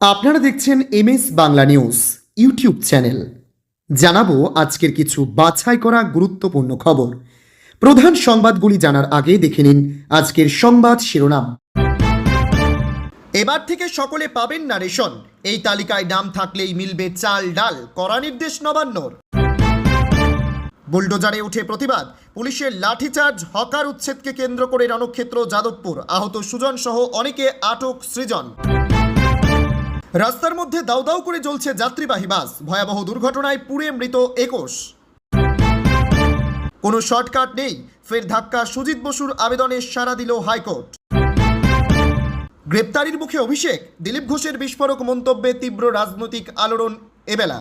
আপনারা দেখছেন MS Bangla news YouTube channel. জানাবো আজকের কিছু বাছাই করা গুরুত্বপূর্ণ খবর। প্রধান সংবাদগুলি জানার আগে দেখে নিন আজকের সংবাদ শিরোনাম। এবার থেকে সকলে পাবেন না রেশন, এই তালিকায় নাম থাকলেই মিলবে চাল ডাল, কড়া নির্দেশ নবান্নর। বুলডোজারে উঠে প্রতিবাদ, পুলিশের লাঠিচার্জ, হকার উচ্ছেদকে কেন্দ্র করে রণক্ষেত্র যাদবপুর, আহত সুজন সহ অনেকে আটক সৃজন। রাস্তার মধ্যে দাউ দাউ করে জ্বলছে যাত্রীবাহী বাস, ভয়াবহ দুর্ঘটনায় পুড়ে মৃত 21। কোনো শর্টকাট নেই, ফের ধাক্কা সুজিত বসুর আবেদনে সাড়া দিল হাইকোর্ট। গ্রেপ্তারির মুখে অভিষেক, দিলীপ ঘোষের বিস্ফোরক মন্তব্যে তীব্র রাজনৈতিক আলোড়ন এবেলা।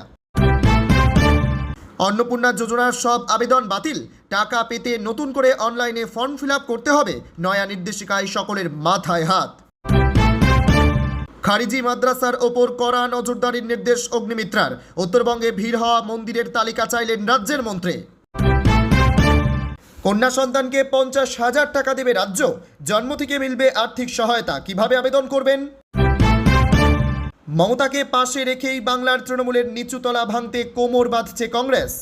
অন্নপূর্ণা যোজনার সব আবেদন বাতিল, টাকা পেতে নতুন করে অনলাইনে ফর্ম ফিল আপ করতে হবে, নয়া নির্দেশিকায় সকলের মাথায় হাত। খারিজি মাদ্রাসার ওপর কড়া নজরদারির নির্দেশ অগ্নিমিত্রার, উত্তরবঙ্গে ভিড় হওয়া মন্দিরের তালিকা চাইলেন রাজ্যের মন্ত্রী। কন্যা সন্তানকে 50,000 টাকা দেবে রাজ্য, জন্ম থেকে মিলবে আর্থিক সহায়তা, কিভাবে আবেদন করবেন? মমতাকে পাশে রেখেই বাংলার তৃণমূলের নিচুতলা ভাঙতে কোমর বাঁধছে কংগ্রেস।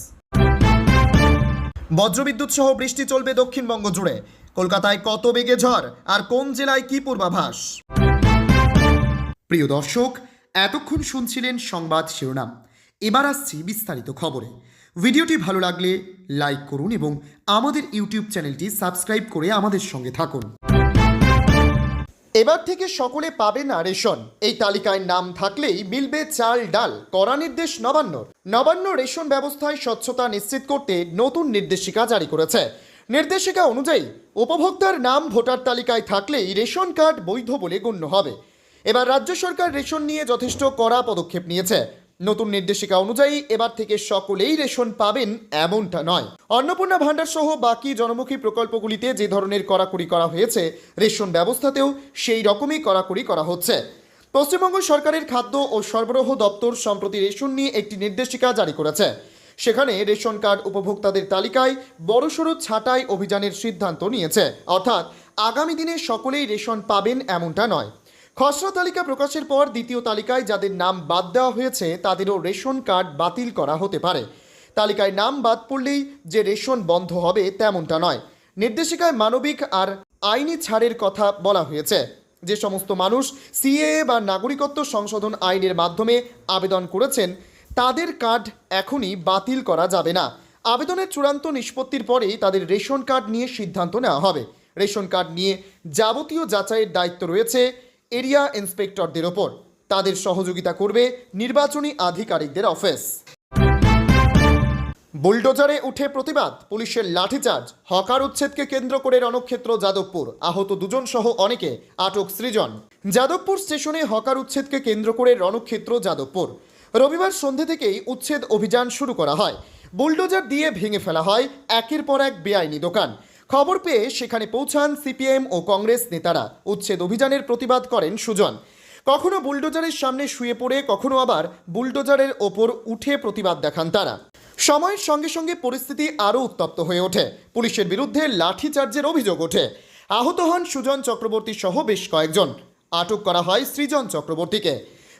বজ্রবিদ্যুৎ সহ বৃষ্টি চলবে দক্ষিণবঙ্গ জুড়ে, কলকাতায় কত বেগে ঝড় আর কোন জেলায় কি পূর্বাভাস? প্রিয় দর্শক, এতক্ষণ শুনছিলেন সংবাদ শিরোনাম। এবার আসছি বিস্তারিত খবরে। ভিডিওটি ভালো লাগলে লাইক করুন এবং আমাদের ইউটিউব চ্যানেলটি সাবস্ক্রাইব করে আমাদের সঙ্গে থাকুন। এবার থেকে সকলে পাবে না রেশন, এই তালিকায় নাম থাকলেই মিলবে চাল ডাল, কড়া নির্দেশ নবান্নর। নবান্ন রেশন ব্যবস্থায় স্বচ্ছতা নিশ্চিত করতে নতুন নির্দেশিকা জারি করেছে। নির্দেশিকা অনুযায়ী উপভোক্তার নাম ভোটার তালিকায় থাকলেই রেশন কার্ড বৈধ বলে গণ্য হবে। এবার রাজ্য সরকার রেশন নিয়ে যথেষ্ট কড়া পদক্ষেপ নিয়েছে। নতুন নির্দেশিকা অনুযায়ী এবার থেকে সকলেই রেশন পাবেন এমনটা নয়। অন্নপূর্ণা ভাণ্ডার সহ বাকি জনমুখী প্রকল্পগুলিতে যে ধরনের কড়াকড়ি করা হয়েছে, রেশন ব্যবস্থাতেও সেই রকমই কড়াকড়ি করা হচ্ছে। পশ্চিমবঙ্গ সরকারের খাদ্য ও সরবরাহ দপ্তর সম্প্রতি রেশন নিয়ে একটি নির্দেশিকা জারি করেছে। সেখানে রেশন কার্ড উপভোক্তাদের তালিকায় বড়সড় ছাঁটাই অভিযানের সিদ্ধান্ত নিয়েছে। অর্থাৎ আগামী দিনে সকলেই রেশন পাবেন এমনটা নয়। খসড়া তালিকা প্রকাশের পর দ্বিতীয় তালিকায় যাদের নাম বাদ দেওয়া হয়েছে তাদেরও রেশন কার্ড বাতিল করা হতে পারে। তালিকায় নাম বাদ পড়লেই যে রেশন বন্ধ হবে তেমনটা নয়। নির্দেশিকায় মানবিক আর আইনি ছাড়ের কথা বলা হয়েছে। যে সমস্ত মানুষ সিএএ বা নাগরিকত্ব সংশোধন আইনের মাধ্যমে আবেদন করেছেন তাদের কার্ড এখনই বাতিল করা যাবে না। আবেদনের চূড়ান্ত নিষ্পত্তির পরেই তাদের রেশন কার্ড নিয়ে সিদ্ধান্ত নেওয়া হবে। রেশন কার্ড নিয়ে যাবতীয় যাচাইয়ের দায়িত্ব রয়েছে এরিয়া ইন্সপেক্টরদের ওপর। তাদের সহযোগিতা করবে নির্বাচনী আধিকারিকদের অফিস। বুলডোজারে উঠে প্রতিবাদ, পুলিশের লাঠিচার্জ, হকার উচ্ছেদকে কেন্দ্র করে রণক্ষেত্র যাদবপুর, আহত 2জন সহ অনেকে আটক সৃজন। যাদবপুর স্টেশনে হকার উচ্ছেদকে কেন্দ্র করে রণক্ষেত্র যাদবপুর। রবিবার সন্ধ্যে থেকেই উচ্ছেদ অভিযান শুরু করা হয়। বুলডোজার দিয়ে ভেঙে ফেলা হয় একের পর এক বেআইনি দোকান। খবর পেয়ে সেখানে পৌঁছান সিপিএম ও কংগ্রেস নেতারা। উচ্ছেদ অভিযানের প্রতিবাদ করেন সুজন। কখনো বুলডোজারের সামনে শুয়ে পড়ে, কখনো আবার বুলডোজারের ওপর উঠে প্রতিবাদ দেখান তারা। সময়ের সঙ্গে সঙ্গে পরিস্থিতি আরও উত্তপ্ত হয়ে ওঠে। পুলিশের বিরুদ্ধে লাঠিচার্জের অভিযোগ ওঠে। আহত হন সুজন চক্রবর্তী সহ বেশ কয়েকজন। আটক করা হয় সৃজন চক্রবর্তীকে।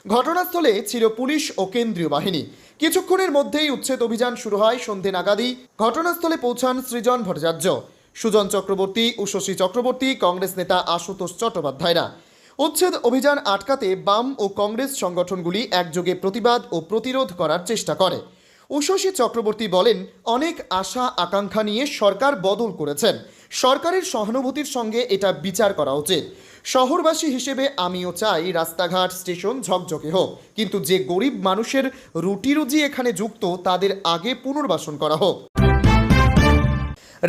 ঘটনাস্থলে ছিল পুলিশ ও কেন্দ্রীয় বাহিনী। কিছুক্ষণের মধ্যেই উচ্ছেদ অভিযান শুরু হয়। সন্ধে নাগাদই ঘটনাস্থলে পৌঁছান সৃজন ভট্টাচার্য, সুজন চক্রবর্তী, উষসী চক্রবর্তী, কংগ্রেস নেতা আশুতোষ চট্টোপাধ্যায়রা। উচ্ছেদ অভিযান আটকাতে বাম ও কংগ্রেস সংগঠনগুলি একযোগে প্রতিবাদ ও প্রতিরোধ করার চেষ্টা করে। উষসী চক্রবর্তী বলেন, অনেক আশা আকাঙ্ক্ষা নিয়ে সরকার বদল করেছেন। সরকারের সহানুভূতির সঙ্গে এটা বিচার করা উচিত। শহরবাসী হিসেবে আমিও চাই রাস্তাঘাট স্টেশন ঝকঝকে হোক, কিন্তু যে গরিব মানুষের রুটি রুজি এখানে যুক্ত তাদের আগে পুনর্বাসন করা হোক।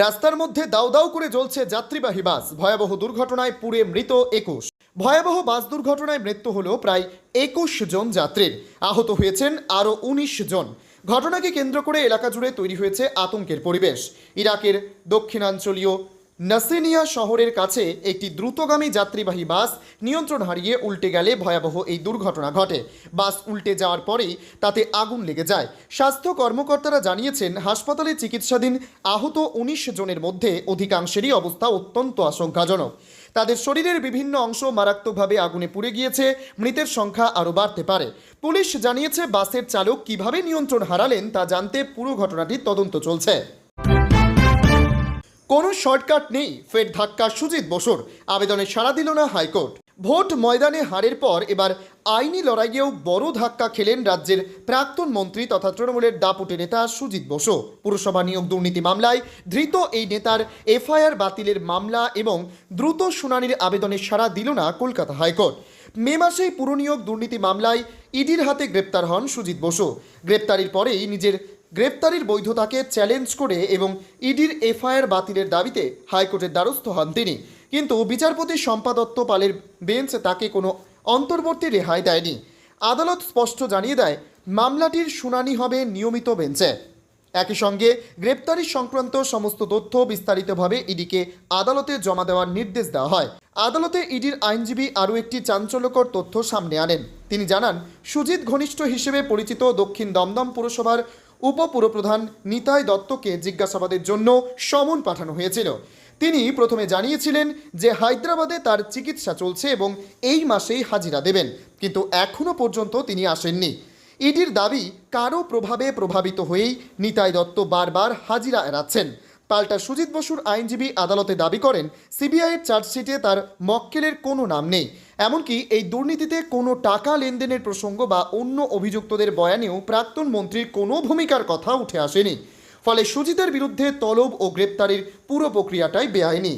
রাস্তার মধ্যে দাউ দাউ করে জ্বলছে যাত্রীবাহী বাস, ভয়াবহ দুর্ঘটনায় পুড়ে মৃত 21। ভয়াবহ বাস দুর্ঘটনায় মৃত্যু হলো প্রায় 21 জন যাত্রীর, আহত হয়েছেন আরও 19 জন। ঘটনাকে কেন্দ্র করে এলাকা জুড়ে তৈরি হয়েছে আতঙ্কের পরিবেশ। ইরাকের দক্ষিণাঞ্চলীয় নাসিনিয়া শহরের কাছে একটি দ্রুতগামী যাত্রীবাহী বাস নিয়ন্ত্রণ হারিয়ে উল্টে গেলে ভয়াবহ এই দুর্ঘটনা ঘটে। বাস উল্টে যাওয়ার পরেই তাতে আগুন লেগে যায়। স্বাস্থ্য কর্মকর্তারা জানিয়েছেন, হাসপাতালে চিকিৎসাধীন আহত 19 জনের মধ্যে অধিকাংশেরই অবস্থা অত্যন্ত আশঙ্কাজনক। তাদের শরীরের বিভিন্ন অংশ মারাত্মকভাবে আগুনে পুড়ে গিয়েছে, মৃতের সংখ্যা আরও বাড়তে পারে। পুলিশ জানিয়েছে, বাসের চালক কিভাবে নিয়ন্ত্রণ হারালেন তা জানতে পুরো ঘটনাটির তদন্ত চলছে। কোনো শর্টকাট নেই, ফের ধাক্কা সুজিত বসুর, আবেদনে সাড়া দিল না হাইকোর্ট। ভোট ময়দানে হারের পর এবার আইনি লড়াইয়েও বড় ধাক্কা খেলেন রাজ্যের প্রাক্তন মন্ত্রী তথা তৃণমূলের দাপুটে নেতা সুজিত বসু। পুরসভা নিয়োগ দুর্নীতি মামলায় ধৃত এই নেতার এফআইআর বাতিলের মামলা এবং দ্রুত শুনানির আবেদনে সাড়া দিল না কলকাতা হাইকোর্ট। মে মাসেই পুরনিয়োগ দুর্নীতি মামলায় ইডির হাতে গ্রেপ্তার হন সুজিত বসু। গ্রেপ্তারির পরেই নিজের গ্রেপ্তারির বৈধতাকে চ্যালেঞ্জ করে এবং ইডির এফআইআর বাতিলের দাবিতে হাইকোর্টের দ্বারস্থ হন তিনি। কিন্তু বিচারপতি শম্পা দত্ত পালের বেঞ্চ তাকে কোনো অন্তর্বর্তী রেহাই দেয়নি। আদালত স্পষ্ট জানিয়ে দেয়, মামলাটির শুনানি হবে নিয়মিত বেঞ্চে। একই সঙ্গে গ্রেপ্তারি সংক্রান্ত সমস্ত তথ্য বিস্তারিতভাবে ইডিকে আদালতে জমা দেওয়ার নির্দেশ দেওয়া হয়। আদালতে ইডির আইনজীবী আরও একটি চাঞ্চল্যকর তথ্য সামনে আনেন। তিনি জানান, সুজিত ঘনিষ্ঠ হিসেবে পরিচিত দক্ষিণ দমদম পুরসভার উপপুরপ্রধান নিতাই দত্তকে জিজ্ঞাসাবাদের জন্য সমন পাঠানো হয়েছিল। তিনি প্রথমে জানিয়েছিলেন যে হায়দ্রাবাদে তার চিকিৎসা চলছে এবং এই মাসেই হাজিরা দেবেন, কিন্তু এখনও পর্যন্ত তিনি আসেননি। ইডির দাবি, কারও প্রভাবে প্রভাবিত হয়েই নিতাই দত্ত বারবার হাজিরা এড়াচ্ছেন। পাল্টা সুজিত বসুর আইনজীবী আদালতে দাবি করেন, সিবিআইয়ের চার্জশিটে তার মক্কেলের কোনো নাম নেই। এমনকি এই দুর্নীতিতে কোনো টাকা লেনদেনের প্রসঙ্গ বা অন্য অভিযুক্তদের বয়ানেও প্রাক্তন মন্ত্রীর কোনো ভূমিকার কথা উঠে আসেনি। ফলে সুজিতের বিরুদ্ধে তলব ও গ্রেপ্তারির পুরো প্রক্রিয়াটাই বেআইনি।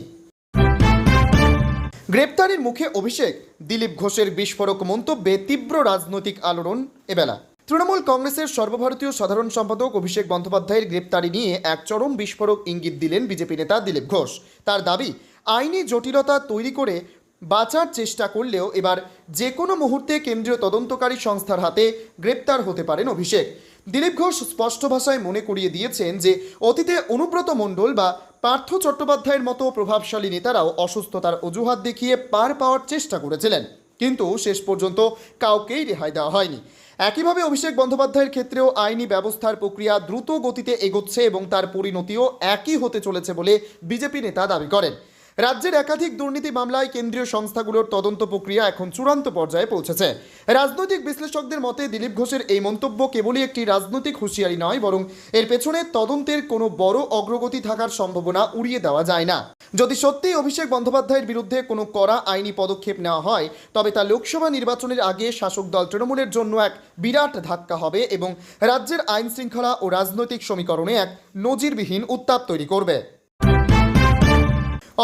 গ্রেপ্তারির মুখে অভিষেক, দিলীপ ঘোষের বিস্ফোরক মন্তব্যে তীব্র রাজনৈতিক আলোড়ন এবেলা। তৃণমূল কংগ্রেসের সর্বভারতীয় সাধারণ সম্পাদক অভিষেক বন্দ্যোপাধ্যায়ের গ্রেপ্তারি নিয়ে এক চরম বিস্ফোরক ইঙ্গিত দিলেন বিজেপি নেতা দিলীপ ঘোষ। তার দাবি, আইনি জটিলতা তৈরি করে বাঁচার চেষ্টা করলেও এবার যে কোনো মুহূর্তে কেন্দ্রীয় তদন্তকারী সংস্থার হাতে গ্রেপ্তার হতে পারেন অভিষেক। দিলীপ ঘোষ স্পষ্ট ভাষায় মনে করিয়ে দিয়েছেন যে অতীতে অনুব্রত মণ্ডল বা পার্থ চট্টোপাধ্যায়ের মতো প্রভাবশালী নেতারাও অসুস্থতার অজুহাত দেখিয়ে পার পাওয়ার চেষ্টা করেছিলেন, কিন্তু শেষ পর্যন্ত কাউকেই রেহাই দেওয়া হয়নি। একইভাবে অভিষেক বন্দ্যোপাধ্যায়ের ক্ষেত্রেও আইনি ব্যবস্থার প্রক্রিয়া দ্রুত গতিতে এগোচ্ছে এবং তার পরিণতিও একই হতে চলেছে বলে বিজেপি নেতা দাবি করেন। রাজ্যের একাধিক দুর্নীতি মামলায় কেন্দ্রীয় সংস্থাগুলোর তদন্ত প্রক্রিয়া এখন চূড়ান্ত পর্যায়ে পৌঁছেছে। রাজনৈতিক বিশ্লেষকদের মতে দিলীপ ঘোষের এই মন্তব্য কেবলই একটি রাজনৈতিক হুঁশিয়ারি নয়, বরং এর পেছনে তদন্তের কোনো বড় অগ্রগতি থাকার সম্ভাবনা উড়িয়ে দেওয়া যায় না। যদি সত্যিই অভিষেক বন্দ্যোপাধ্যায়ের বিরুদ্ধে কোনো কড়া আইনি পদক্ষেপ নেওয়া হয়, তবে তা লোকসভা নির্বাচনের আগে শাসক দল তৃণমূলের জন্য এক বিরাট ধাক্কা হবে এবং রাজ্যের আইন শৃঙ্খলা ও রাজনৈতিক সমীকরণে এক নজিরবিহীন উত্তাপ তৈরি করবে।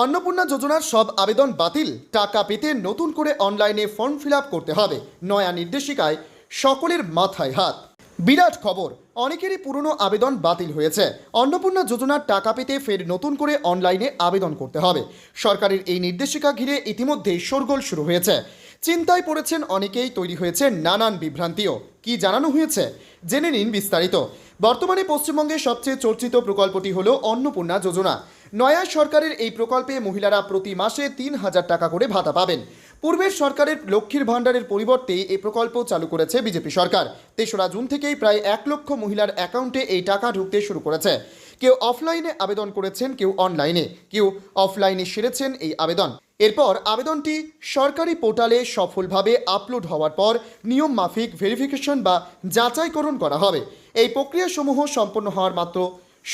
অন্নপূর্ণা যোজনার সব আবেদন বাতিল, টাকা পেতে নতুন করে অনলাইনে ফর্ম ফিল আপ করতে হবে। নয়া নির্দেশিকায় সকলের মাথায় হাত। বিরাট খবর, অনেকেরই পুরনো আবেদন বাতিল হয়েছে। অন্নপূর্ণা যোজনার টাকা পেতে ফের নতুন করে অনলাইনে আবেদন করতে হবে। সরকারের এই নির্দেশিকা ঘিরে ইতিমধ্যেই শোরগোল শুরু হয়েছে। চিন্তায় পড়েছেন অনেকেই, তৈরি হয়েছে নানান বিভ্রান্তিও। কি জানানো হয়েছে জেনে নিন বিস্তারিত। বর্তমানে পশ্চিমবঙ্গের সবচেয়ে চর্চিত প্রকল্পটি হলো অন্নপূর্ণা যোজনা। নয়া সরকারের এই প্রকল্পে মহিলারা প্রতি মাসে ৩,০০০ টাকা করে ভাতা পাবেন। পূর্বের সরকারের লক্ষ্মীর ভাণ্ডারের পরিবর্তে এই প্রকল্প চালু করেছে বিজেপি সরকার। ৩রা জুন থেকেই প্রায় ১ লক্ষ মহিলার অ্যাকাউন্টে এই টাকা ঢুকতে শুরু করেছে। কেউ অফলাইনে আবেদন করেছেন, কেউ অনলাইনে, কেউ অফলাইনে সেরেছেন এই আবেদন। এরপর আবেদনটি সরকারি পোর্টালে সফলভাবে আপলোড হওয়ার পর নিয়ম মাফিক ভেরিফিকেশন বা যাচাইকরণ করা হবে। এই প্রক্রিয়াসমূহ সম্পন্ন হওয়ার মাত্র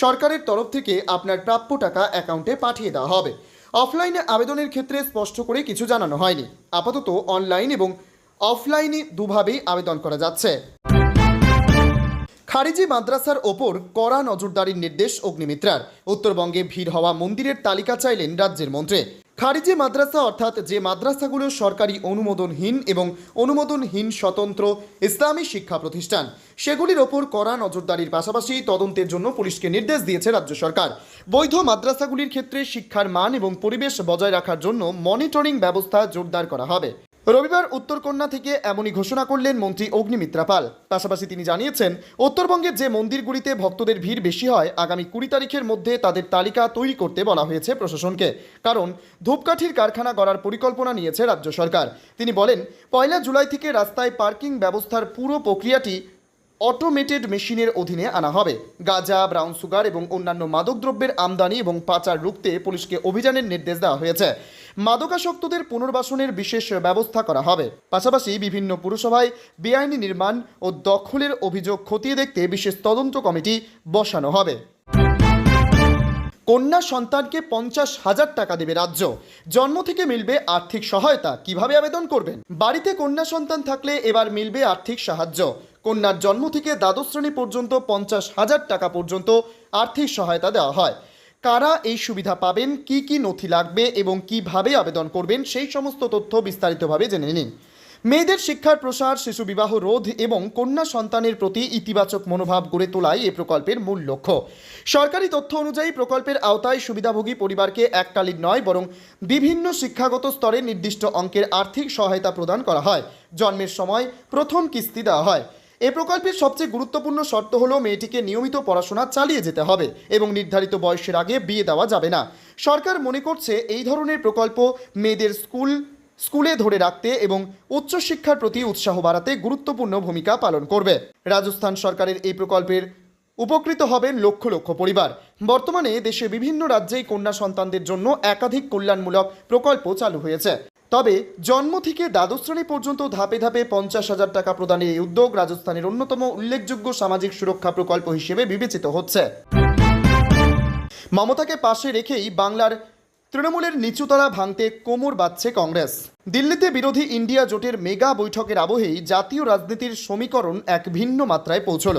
সরকারের তরফ থেকে আপনার প্রাপ্য টাকা অ্যাকাউন্টে পাঠিয়ে দেওয়া হবে। অফলাইনে আবেদনের ক্ষেত্রে স্পষ্ট করে কিছু জানানো হয়নি। আপাতত অনলাইন এবং অফলাইনে দুভাবেই আবেদন করা যাচ্ছে। খারিজি মাদ্রাসার ওপর কড়া নজরদারির নির্দেশ অগ্নিমিত্রার। উত্তরবঙ্গে ভিড় হওয়া মন্দিরের তালিকা চাইলেন রাজ্যের মন্ত্রী। খারিজি মাদ্রাসা অর্থাৎ যে মাদ্রাসাগুলো সরকারি অনুমোদনহীন এবং অনুমোদনহীন স্বতন্ত্র ইসলামী শিক্ষা প্রতিষ্ঠান, সেগুলির ওপর কড়া নজরদারির পাশাপাশি তদন্তের জন্য পুলিশকে নির্দেশ দিয়েছে রাজ্য সরকার। বৈধ মাদ্রাসাগুলির ক্ষেত্রে শিক্ষার মান এবং পরিবেশ বজায় রাখার জন্য মনিটরিং ব্যবস্থা জোরদার করা হবে। রবিবার উত্তরকন্যা থেকে এমনই ঘোষণা করলেন মন্ত্রী অগ্নিমিত্রা পাল। পাশাপাশি তিনি জানিয়েছেন, উত্তরবঙ্গের যে মন্দিরগুলিতে ভক্তদের ভিড় বেশি হয়, আগামী 20 তারিখের মধ্যে তাদের তালিকা তৈরি করতে বলা হয়েছে প্রশাসনকে। কারণ ধূপকাঠির কারখানা গড়ার পরিকল্পনা নিয়েছে রাজ্য সরকার। তিনি বলেন, 1 জুলাই থেকে রাস্তায় পার্কিং ব্যবস্থার পুরো প্রক্রিয়াটি অটোমেটেড মেশিনের অধীনে আনা হবে। গাঁজা, ব্রাউন সুগার এবং অন্যান্য মাদকদ্রব্যের আমদানি এবং পাচার রুখতে পুলিশকে অভিযানের নির্দেশ দেওয়া হয়েছে। মাদকাসক্তদের পুনর্বাসনের বিশেষ ব্যবস্থা করা হবে। পাশাপাশি বিভিন্ন পুরসভায় বেআইনি নির্মাণ ও দখলের অভিযোগ খতিয়ে দেখতে বিশেষ তদন্ত কমিটি বসানো হবে। কন্যা সন্তানকে 50,000 টাকা দেবে রাজ্য। জন্ম থেকে মিলবে আর্থিক সহায়তা। কিভাবে আবেদন করবেন? বাড়িতে কন্যা সন্তান থাকলে এবার মিলবে আর্থিক সাহায্য। কন্যার জন্ম থেকে দ্বাদশ শ্রেণী পর্যন্ত 50,000 টাকা পর্যন্ত আর্থিক সহায়তা দেওয়া হয়। কারা এই সুবিধা পাবেন, কি কি নথি লাগবে এবং কিভাবে আবেদন করবেন, সেই সমস্ত তথ্য বিস্তারিতভাবে জেনে নিন। মেয়েদের শিক্ষার প্রসার, শিশু বিবাহ রোধ এবং কন্যা সন্তানের প্রতি ইতিবাচক মনোভাব গড়ে তোলাই এই প্রকল্পের মূল লক্ষ্য। সরকারি তথ্য অনুযায়ী প্রকল্পের আওতায় সুবিধাভোগী পরিবারকে এককালীন নয়, বরং বিভিন্ন শিক্ষাগত স্তরে নির্দিষ্ট অঙ্কের আর্থিক সহায়তা প্রদান করা হয়। জন্মের সময় প্রথম কিস্তি দেওয়া হয়। এই প্রকল্পের সবচেয়ে গুরুত্বপূর্ণ শর্ত হলো মেয়েটিকে নিয়মিত পড়াশোনা চালিয়ে যেতে হবে এবং নির্ধারিত বয়সের আগে বিয়ে দেওয়া যাবে না। সরকার মনে করছে এই ধরনের প্রকল্প মেয়েদের স্কুলে ধরে রাখতে এবং উচ্চশিক্ষার প্রতি উৎসাহ বাড়াতে গুরুত্বপূর্ণ ভূমিকা পালন করবে। রাজস্থান সরকারের এই প্রকল্পের উপকৃত হবেন লক্ষ লক্ষ পরিবার। বর্তমানে দেশে বিভিন্ন রাজ্যেই কন্যা সন্তানদের জন্য একাধিক কল্যাণমূলক প্রকল্প চালু হয়েছে। তবে জন্ম থেকে দ্বাদশ শ্রেণী পর্যন্ত ধাপে ধাপে 50,000 টাকা প্রদানের এই উদ্যোগ রাজস্থানের অন্যতম উল্লেখযোগ্য সামাজিক সুরক্ষা প্রকল্প হিসেবে বিবেচিত হচ্ছে। মমতাকে পাশে রেখেই বাংলার তৃণমূলের নিচুতলা ভাঙতে কোমর বাঁধছে কংগ্রেস। দিল্লিতে বিরোধী ইন্ডিয়া জোটের মেগা বৈঠকের আবহেই জাতীয় রাজনীতির সমীকরণ এক ভিন্ন মাত্রায় পৌঁছল।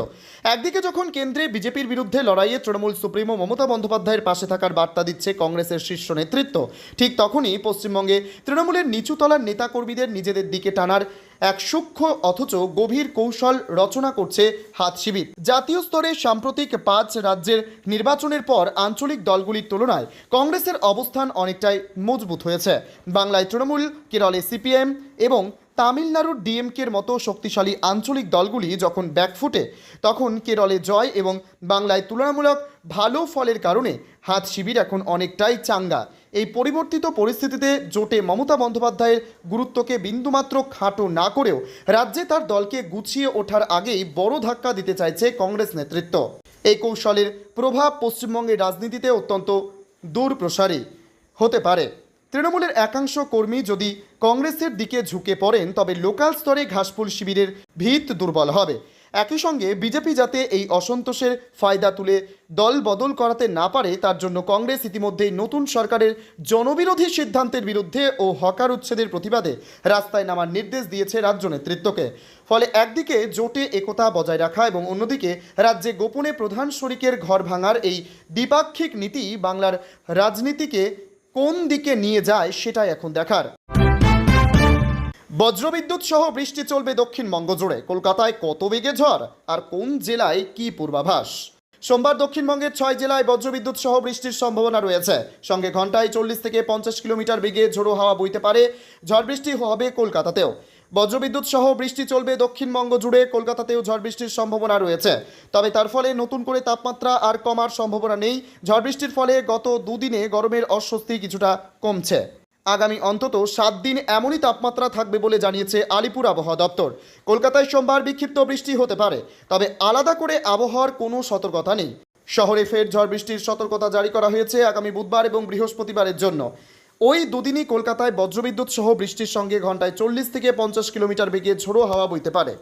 একদিকে যখন কেন্দ্রে বিজেপির বিরুদ্ধে লড়াইয়ে তৃণমূল সুপ্রিমো মমতা বন্দ্যোপাধ্যায়ের পাশে থাকার বার্তা দিচ্ছে কংগ্রেসের শীর্ষ নেতৃত্ব, ঠিক তখনই পশ্চিমবঙ্গে তৃণমূলের নিচুতলার নেতাকর্মীদের নিজেদের দিকে টানার এক সূক্ষ্ম অথচ গভীর কৌশল রচনা করছে হাত শিবির। জাতীয় স্তরে সাম্প্রতিক 5 রাজ্যের নির্বাচনের পর আঞ্চলিক দলগুলির তুলনায় কংগ্রেসের অবস্থান অনেকটাই মজবুত হয়েছে। বাংলায় তৃণমূল, কেরলে সিপিএম এবং তামিলনাড়ুর ডিএমকের মতো শক্তিশালী আঞ্চলিক দলগুলি যখন ব্যাকফুটে, তখন কেরলে জয় এবং বাংলায় তুলনামূলক ভালো ফলের কারণে হাত শিবির এখন অনেকটাই চাঙ্গা। এই পরিবর্তিত পরিস্থিতিতে জোটে মমতা বন্দ্যোপাধ্যায়ের গুরুত্বকে বিন্দুমাত্র খাটো না করেও রাজ্যে তার দলকে গুছিয়ে ওঠার আগেই বড় ধাক্কা দিতে চাইছে কংগ্রেস নেতৃত্ব। এই কৌশলের প্রভাব পশ্চিমবঙ্গের রাজনীতিতে অত্যন্ত দূরপ্রসারী হতে পারে। তৃণমূলের একাংশ কর্মী যদি কংগ্রেসের দিকে ঝুঁকে পড়েন, তবে লোকাল স্তরে ঘাসফুল শিবিরের ভিত দুর্বল হবে। একই সঙ্গে বিজেপি যাতে এই অসন্তোষের ফায়দা তুলে দল বদল করাতে না পারে, তার জন্য কংগ্রেস ইতিমধ্যেই নতুন সরকারের জনবিরোধী সিদ্ধান্তের বিরুদ্ধে ও হকার উচ্ছেদের প্রতিবাদে রাস্তায় নামার নির্দেশ দিয়েছে রাজ্য নেতৃত্বকে। ফলে একদিকে জোটে একতা বজায় রাখা এবং অন্যদিকে রাজ্যে গোপনে প্রধান শরিকের ঘর ভাঙার এই দ্বিপাক্ষিক নীতি বাংলার রাজনীতিকে কোন দিকে নিয়ে যায় সেটাই এখন দেখার। বজ্রবিদ্যুৎ সহ বৃষ্টি চলবে দক্ষিণবঙ্গ জুড়ে। কলকাতায় কত বেগে ঝড় আর কোন জেলায় কি পূর্বাভাস? সোমবার দক্ষিণবঙ্গের 6 জেলায় বজ্রবিদ্যুৎ সহ বৃষ্টির সম্ভাবনা রয়েছে। সঙ্গে ঘন্টায় 40 থেকে 50 কিলোমিটার বেগে ঝোড়ো হাওয়া বইতে পারে। ঝড় বৃষ্টি হবে কলকাতাতেও। বজ্রবিদ্যুৎ সহ বৃষ্টি চলবে দক্ষিণবঙ্গ জুড়ে। কলকাতাতেও ঝড় বৃষ্টির সম্ভাবনা রয়েছে। তবে তার ফলে নতুন করে তাপমাত্রা আর কমার সম্ভাবনা নেই। ঝড় বৃষ্টির ফলে গত দুদিনে গরমের অস্বস্তি কিছুটা কমছে। আগামী অন্তত 7 দিন এমনই তাপমাত্রা থাকবে বলে জানিয়েছে আলিপুর আবহাওয়া দপ্তর। কলকাতায় সোমবার বিক্ষিপ্ত বৃষ্টি হতে পারে, তবে আলাদা করে আবহাওয়ার কোনো সতর্কতা নেই। শহরে ফের ঝড় বৃষ্টির সতর্কতা জারি করা হয়েছে আগামী বুধবার এবং বৃহস্পতিবারের জন্য। ওই দুদিনই কলকাতায় বজ্রবিদ্যুৎ সহ বৃষ্টির সঙ্গে ঘন্টায় 40 থেকে 50 কিলোমিটার বেগে ঝোড়ো হাওয়া বইতে পারে।